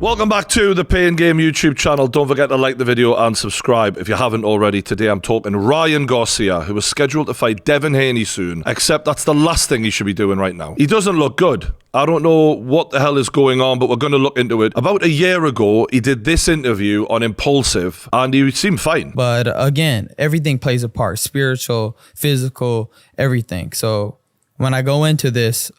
Welcome back to the Pain Game YouTube channel. Don't forget to like the video and subscribe if you haven't already. Today I'm talking Ryan Garcia, who is scheduled to fight Devin Haney soon, except that's the last thing he should be doing right now. He doesn't look good. I don't know what the hell is going on, but we're going to look into it. About a year ago, he did this interview on Impulsive, and he seemed fine. But again, everything plays a part. Spiritual, physical, everything. So when I go into this,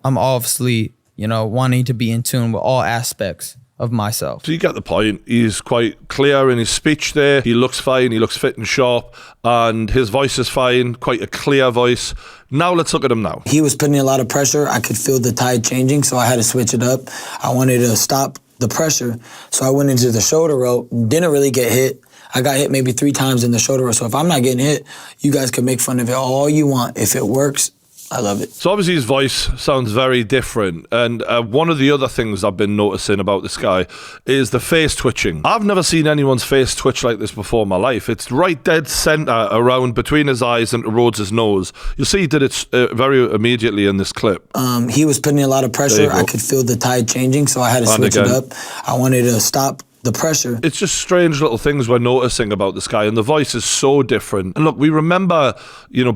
I'm obviously, wanting to be in tune with all aspects of myself. So you get the point. He's quite clear in his speech there. He looks fine. He looks fit and sharp. And his voice is fine. Quite a clear voice. Now let's look at him now. He was putting a lot of pressure. I could feel the tide changing, so I had to switch it up. I wanted to stop the pressure, so I went into the shoulder rope. Didn't really get hit. I got hit maybe 3 times in the shoulder rope. So if I'm not getting hit, you guys can make fun of it all you want. If it works, I love it. So obviously his voice sounds very different. And one of the other things I've been noticing about this guy is the face twitching. I've never seen anyone's face twitch like this before in my life. It's right dead center around between his eyes and towards his nose. You'll see he did it very immediately in this clip. He was putting a lot of pressure. I could feel the tide changing, so I had to switch it up. I wanted to stop the pressure. It's just strange little things we're noticing about this guy, and the voice is so different. And look, we remember,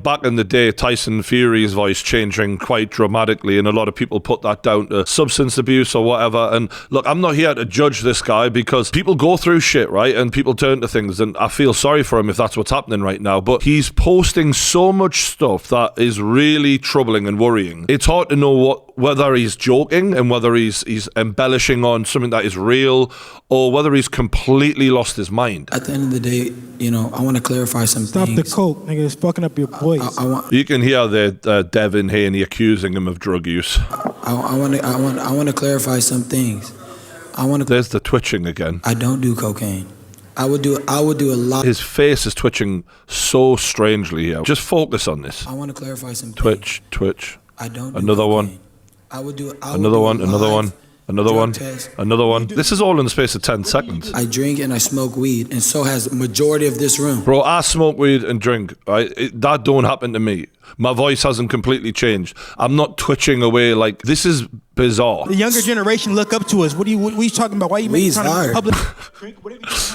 back in the day, Tyson Fury's voice changing quite dramatically, and a lot of people put that down to substance abuse or whatever. And look, I'm not here to judge this guy because people go through shit, right? And people turn to things, and I feel sorry for him if that's what's happening right now. But he's posting so much stuff that is really troubling and worrying. It's hard to know whether he's joking and whether he's embellishing on something that is real, or whether he's completely lost his mind. At the end of the day, I want to clarify some things. Stop the coke, nigga. It's fucking up your voice. You can hear the Devin Haney accusing him of drug use. I want to clarify some things. There's the twitching again. I don't do cocaine. I would do a lot. His face is twitching so strangely here. Just focus on this. I want to clarify some things. Twitch. I don't do another cocaine. one. Another one. This is all in the space of 10 seconds. I drink and I smoke weed, and so has the majority of this room. Bro, I smoke weed and drink, right? That don't happen to me. My voice hasn't completely changed. I'm not twitching away. Like, this is bizarre. The younger generation look up to us. What are you talking about? Why are you making public drink?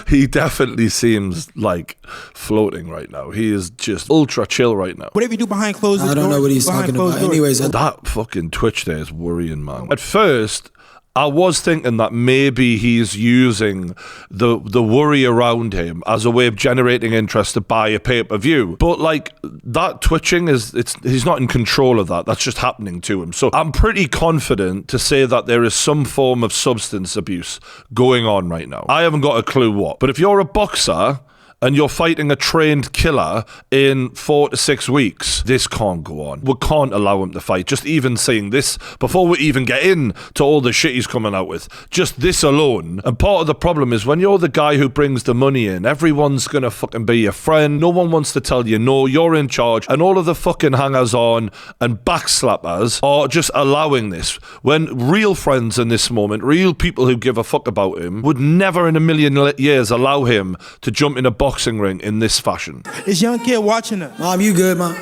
He definitely seems like floating right now. He is just ultra chill right now. Whatever you do behind closed doors. I don't know what he's talking about. Anyways, that fucking twitch there is worrying, man. At first, I was thinking that maybe he's using the worry around him as a way of generating interest to buy a pay-per-view. But like, that twitching he's not in control of that. That's just happening to him. So I'm pretty confident to say that there is some form of substance abuse going on right now. I haven't got a clue what. But if you're a boxer and you're fighting a trained killer in 4 to 6 weeks, this can't go on. We can't allow him to fight. Just even saying this, before we even get in to all the shit he's coming out with, just this alone. And part of the problem is when you're the guy who brings the money in, everyone's gonna fucking be your friend. No one wants to tell you no, you're in charge. And all of the fucking hangers on and backslappers are just allowing this. When real friends in this moment, real people who give a fuck about him, would never in a million years allow him to jump in a boxing ring in this fashion. This young kid watching us. Mom, you good, Mom?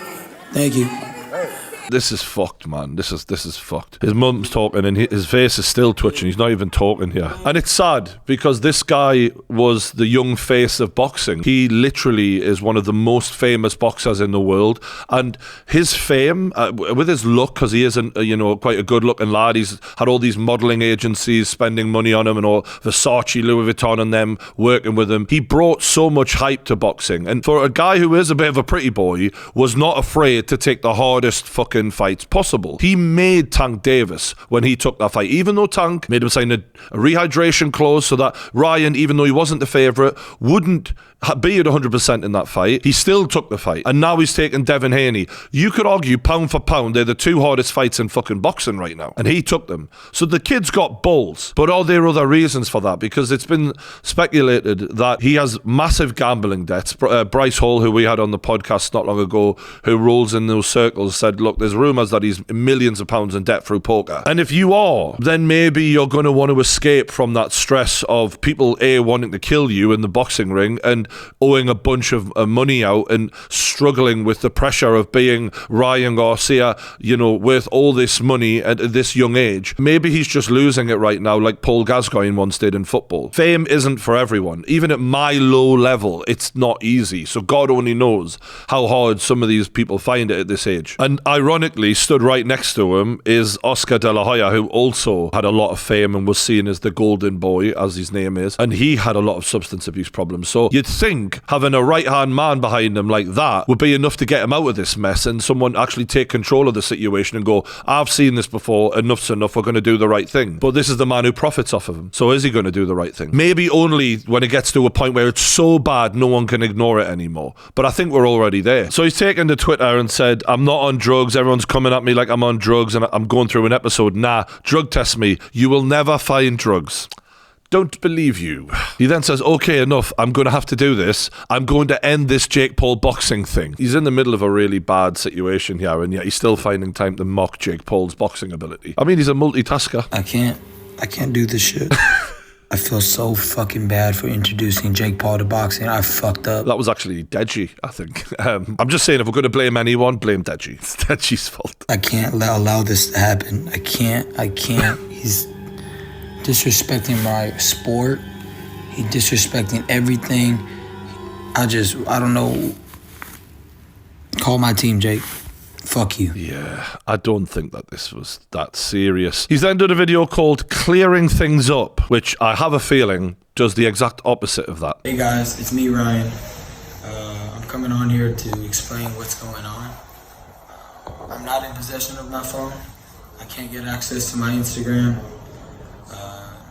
Thank you. This is fucked, man. This is fucked. His mum's talking and his face is still twitching. He's not even talking here. And it's sad because this guy was the young face of boxing. He literally is one of the most famous boxers in the world. And his fame, with his look, because he is quite a good looking lad. He's had all these modeling agencies spending money on him and all, Versace, Louis Vuitton and them working with him. He brought so much hype to boxing. And for a guy who is a bit of a pretty boy, was not afraid to take the hardest fucking fights possible. He made Tank Davis when he took that fight, even though Tank made him sign a rehydration clause so that Ryan, even though he wasn't the favourite, wouldn't be at 100% in that fight. He still took the fight, and now he's taking Devin Haney. You could argue pound for pound they're the 2 hardest fights in fucking boxing right now, and he took them. So the kid's got balls. But are there other reasons for that? Because it's been speculated that he has massive gambling debts. Bryce Hall, who we had on the podcast not long ago, who rolls in those circles, said, look, there's rumours that he's millions of pounds in debt through poker. And if you are, then maybe you're going to want to escape from that stress of people wanting to kill you in the boxing ring and owing a bunch of money out and struggling with the pressure of being Ryan Garcia, with all this money at this young age. Maybe he's just losing it right now like Paul Gascoigne once did in football. Fame isn't for everyone. Even at my low level, it's not easy. So God only knows how hard some of these people find it at this age. And ironically, stood right next to him is Oscar De La Hoya, who also had a lot of fame and was seen as the golden boy, as his name is. And he had a lot of substance abuse problems. So you'd think having a right-hand man behind him like that would be enough to get him out of this mess and someone actually take control of the situation and go, I've seen this before, enough's enough, we're going to do the right thing. But this is the man who profits off of him. So is he going to do the right thing? Maybe only when it gets to a point where it's so bad no one can ignore it anymore. But I think we're already there. So he's taken to Twitter and said, I'm not on drugs, everyone's coming at me like I'm on drugs and I'm going through an episode. Nah, drug test me. You will never find drugs. Don't believe you. He then says, okay, enough. I'm going to have to do this. I'm going to end this Jake Paul boxing thing. He's in the middle of a really bad situation here, and yet he's still finding time to mock Jake Paul's boxing ability. I mean, he's a multitasker. I can't do this shit. I feel so fucking bad for introducing Jake Paul to boxing. I fucked up. That was actually Deji, I think. I'm just saying, if we're going to blame anyone, blame Deji. It's Deji's fault. I can't allow this to happen. I can't. He's disrespecting my sport. He's disrespecting everything. I don't know. Call my team, Jake. Fuck you. Yeah, I don't think that this was that serious. He's then done a video called Clearing Things Up, which I have a feeling does the exact opposite of that. Hey guys, it's me, Ryan. I'm coming on here to explain what's going on. I'm not in possession of my phone. I can't get access to my Instagram.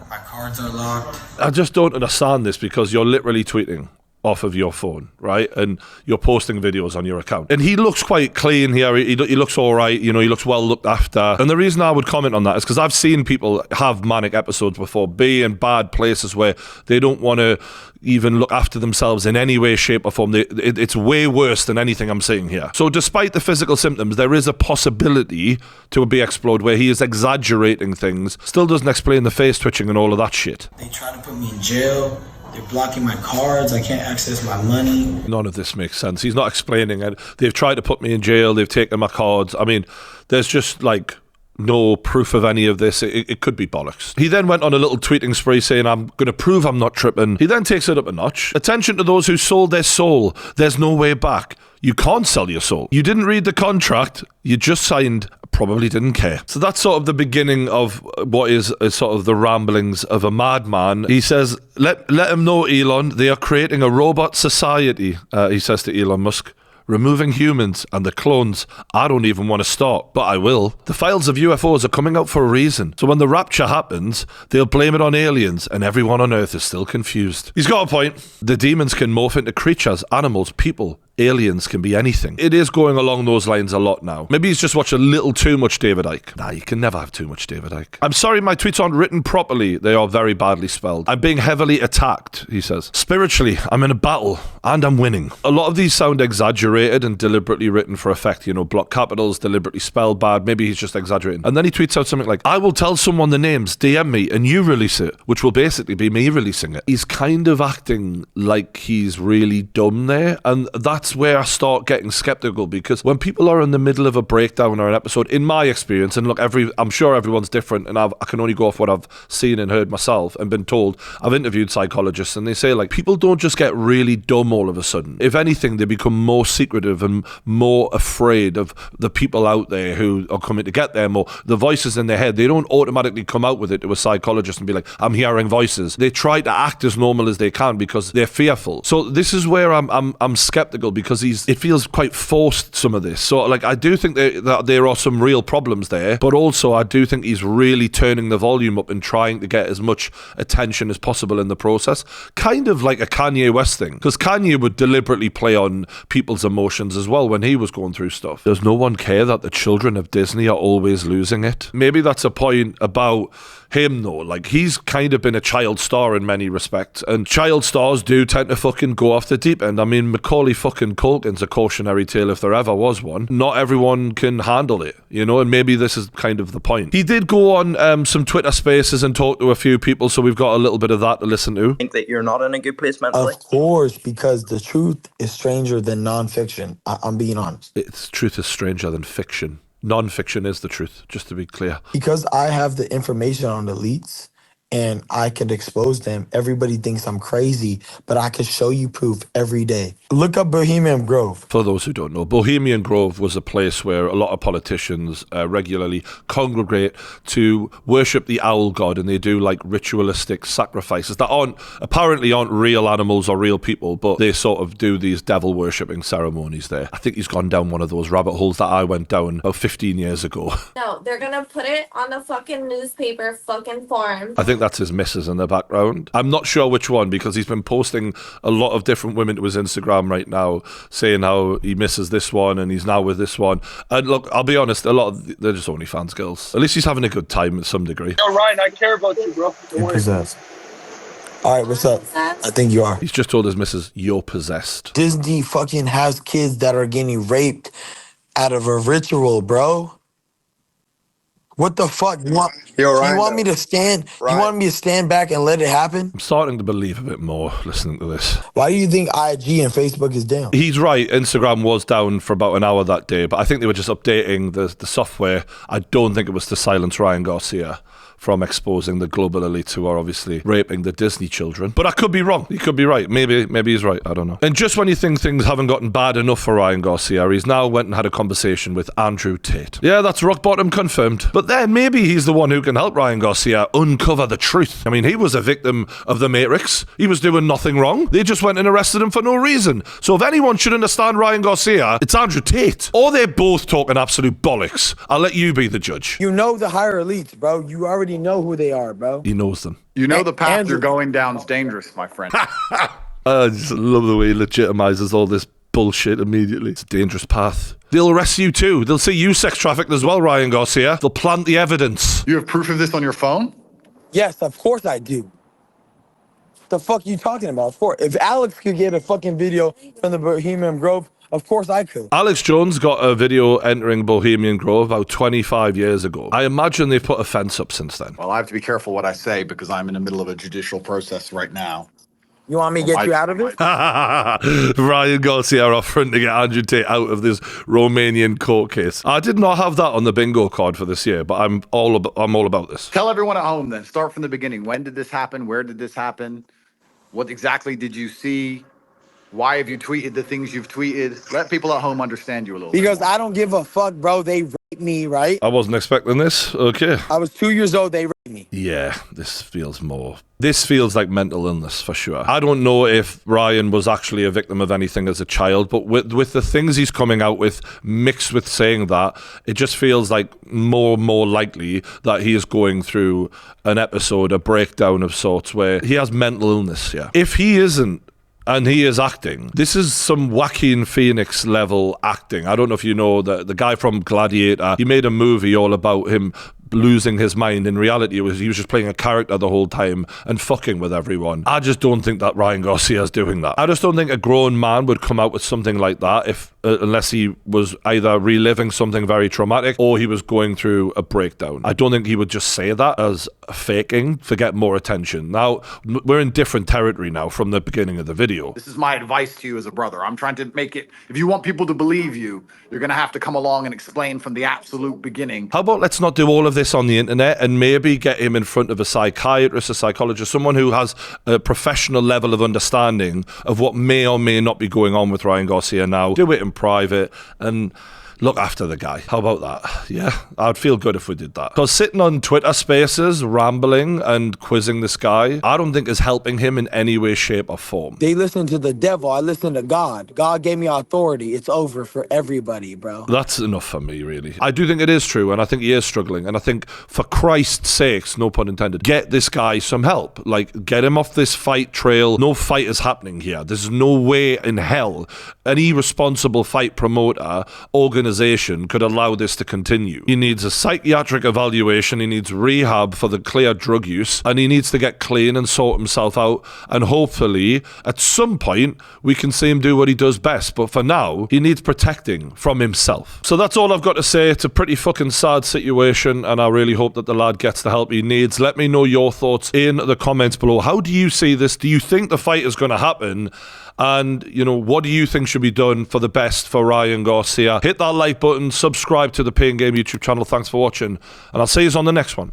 My cards are locked. I just don't understand this because you're literally tweeting off of your phone, right? And you're posting videos on your account. And he looks quite clean here. He looks all right. He looks well looked after. And the reason I would comment on that is because I've seen people have manic episodes before, be in bad places where they don't want to even look after themselves in any way, shape or form. It's way worse than anything I'm seeing here. So despite the physical symptoms, there is a possibility to be explored where he is exaggerating things. Still doesn't explain the face twitching and all of that shit. They try to put me in jail. They're blocking my cards. I can't access my money. None of this makes sense. He's not explaining it. They've tried to put me in jail. They've taken my cards. I mean, there's just no proof of any of this. It could be bollocks. He then went on a little tweeting spree saying, I'm going to prove I'm not tripping. He then takes it up a notch. Attention to those who sold their soul. There's no way back. You can't sell your soul. You didn't read the contract. You just signed, probably didn't care. So that's sort of the beginning of what is sort of the ramblings of a madman. He says, let him know, Elon, they are creating a robot society, he says to Elon Musk. Removing humans and the clones, I don't even want to start, but I will. The files of UFOs are coming out for a reason. So when the rapture happens, they'll blame it on aliens and everyone on Earth is still confused. He's got a point. The demons can morph into creatures, animals, people. Aliens can be anything. It is going along those lines a lot now. Maybe he's just watched a little too much David Icke. Nah, you can never have too much David Icke. I'm sorry my tweets aren't written properly. They are very badly spelled. I'm being heavily attacked, he says. Spiritually, I'm in a battle and I'm winning. A lot of these sound exaggerated and deliberately written for effect. Block capitals, deliberately spelled bad. Maybe he's just exaggerating. And then he tweets out something like, I will tell someone the names, DM me, and you release it, which will basically be me releasing it. He's kind of acting like he's really dumb there. And that's where I start getting skeptical, because when people are in the middle of a breakdown or an episode, in my experience, and look, I'm sure everyone's different, and I can only go off what I've seen and heard myself and been told. I've interviewed psychologists and they say people don't just get really dumb all of a sudden. If anything, they become more secretive and more afraid of the people out there who are coming to get them, or the voices in their head. They don't automatically come out with it to a psychologist and be like, I'm hearing voices. They try to act as normal as they can because they're fearful. So this is where I'm skeptical, because it feels quite forced, some of this. So I do think that there are some real problems there, but also I do think he's really turning the volume up and trying to get as much attention as possible in the process. Kind of like a Kanye West thing, because Kanye would deliberately play on people's emotions as well when he was going through stuff. Does no one care that the children of Disney are always losing it? Maybe that's a point about him though. He's kind of been a child star in many respects, and child stars do tend to fucking go off the deep end. I mean, Macaulay fucking fucking Culkin's a cautionary tale if there ever was one. Not everyone can handle it, you know, and maybe this is kind of the point. He did go on some Twitter spaces and talk to a few people, so we've got a little bit of that to listen to. I think that you're not in a good place mentally. Of course, because the truth is stranger than nonfiction. I'm being honest. Truth is stranger than fiction. Non-fiction is the truth, just to be clear. Because I have the information on the elites and I could expose them. Everybody thinks I'm crazy, but I could show you proof every day. Look up Bohemian Grove. For those who don't know, Bohemian Grove was a place where a lot of politicians regularly congregate to worship the owl god, and they do like ritualistic sacrifices that apparently aren't real animals or real people, but they sort of do these devil worshipping ceremonies there. I think he's gone down one of those rabbit holes that I went down about 15 years ago. No, they're gonna put it on the fucking newspaper fucking forums. I think that's his missus in the background. I'm not sure which one, because he's been posting a lot of different women to his Instagram right now, saying how he misses this one and he's now with this one. And look, I'll be honest, they're just OnlyFans girls. At least he's having a good time to some degree. Yo, Ryan, I care about you, bro. You're possessed. All right, what's up? I think you are. He's just told his missus, you're possessed. Disney fucking has kids that are getting raped out of a ritual, bro. What the fuck? You want me to stand? Ryan. You want me to stand back and let it happen? I'm starting to believe a bit more listening to this. Why do you think IG and Facebook is down? He's right. Instagram was down for about an hour that day, but I think they were just updating the software. I don't think it was to silence Ryan Garcia from exposing the global elites who are obviously raping the Disney children. But I could be wrong. He could be right. Maybe he's right. I don't know. And just when you think things haven't gotten bad enough for Ryan Garcia, he's now went and had a conversation with Andrew Tate. Yeah, that's rock bottom confirmed. But then maybe he's the one who can help Ryan Garcia uncover the truth. I mean, he was a victim of the Matrix. He was doing nothing wrong. They just went and arrested him for no reason. So if anyone should understand Ryan Garcia, it's Andrew Tate. Or they're both talking absolute bollocks. I'll let you be the judge. You know the higher elites, bro. You already know who they are, bro. He knows them. You know the path you're going down is dangerous, my friend. I just love the way he legitimizes all this bullshit immediately. It's a dangerous path. They'll arrest you too. They'll say you sex trafficked as well, Ryan Garcia. They'll plant the evidence. You have proof of this on your phone? Yes, of course I do. The fuck you talking about? Of course. If Alex could get a fucking video from the Bohemian Grove, of course I could. Alex Jones got a video entering Bohemian Grove about 25 years ago. I imagine they've put a fence up since then. Well, I have to be careful what I say because I'm in the middle of a judicial process right now. You want me to get you out of it? Ryan Garcia offering to get Andrew Tate out of this Romanian court case. I did not have that on the bingo card for this year, but I'm all about this. Tell everyone at home then. Start from the beginning. When did this happen? Where did this happen? What exactly did you see? Why have you tweeted the things you've tweeted? Let people at home understand you a little bit. Because I don't give a fuck, bro. They raped me, right? I wasn't expecting this. Okay. I was 2 years old. They raped me. Yeah, this feels like mental illness for sure. I don't know if Ryan was actually a victim of anything as a child, but with the things he's coming out with mixed with saying that, it just feels like more and more likely that he is going through an episode, a breakdown of sorts where he has mental illness, yeah. If he isn't, and he is acting, this is some Joaquin Phoenix level acting. I don't know if you know the guy from Gladiator. He made a movie all about him losing his mind. In reality, he was just playing a character the whole time and fucking with everyone. I just don't think that Ryan Garcia is doing that. I just don't think a grown man would come out with something like that unless he was either reliving something very traumatic or he was going through a breakdown. I don't think he would just say that as faking to get more attention. Now, we're in different territory now from the beginning of the video. This is my advice to you as a brother. I'm trying to make it, if you want people to believe you, you're going to have to come along and explain from the absolute beginning. How about let's not do all of this on the internet and maybe get him in front of a psychiatrist, a psychologist, someone who has a professional level of understanding of what may or may not be going on with Ryan Garcia now. Do it in private and look after the guy. How about that? Yeah, I'd feel good if we did that. Because sitting on Twitter spaces, rambling and quizzing this guy, I don't think is helping him in any way, shape or form. They listen to the devil. I listen to God. God gave me authority. It's over for everybody, bro. That's enough for me, really. I do think it is true, and I think he is struggling. And I think, for Christ's sakes, no pun intended, get this guy some help. Like, get him off this fight trail. No fight is happening here. There's no way in hell any responsible fight promoter, organization, organisation could allow this to continue. He needs a psychiatric evaluation, he needs rehab for the clear drug use, and he needs to get clean and sort himself out, and hopefully at some point we can see him do what he does best. But for now, he needs protecting from himself. So that's all I've got to say. It's a pretty fucking sad situation, and I really hope that the lad gets the help he needs. Let me know your thoughts in the comments below. How do you see this? Do you think the fight is going to happen? And, you know, what do you think should be done for the best for Ryan Garcia? Hit that like button, subscribe to the Pain Game YouTube channel. Thanks for watching, and I'll see you on the next one.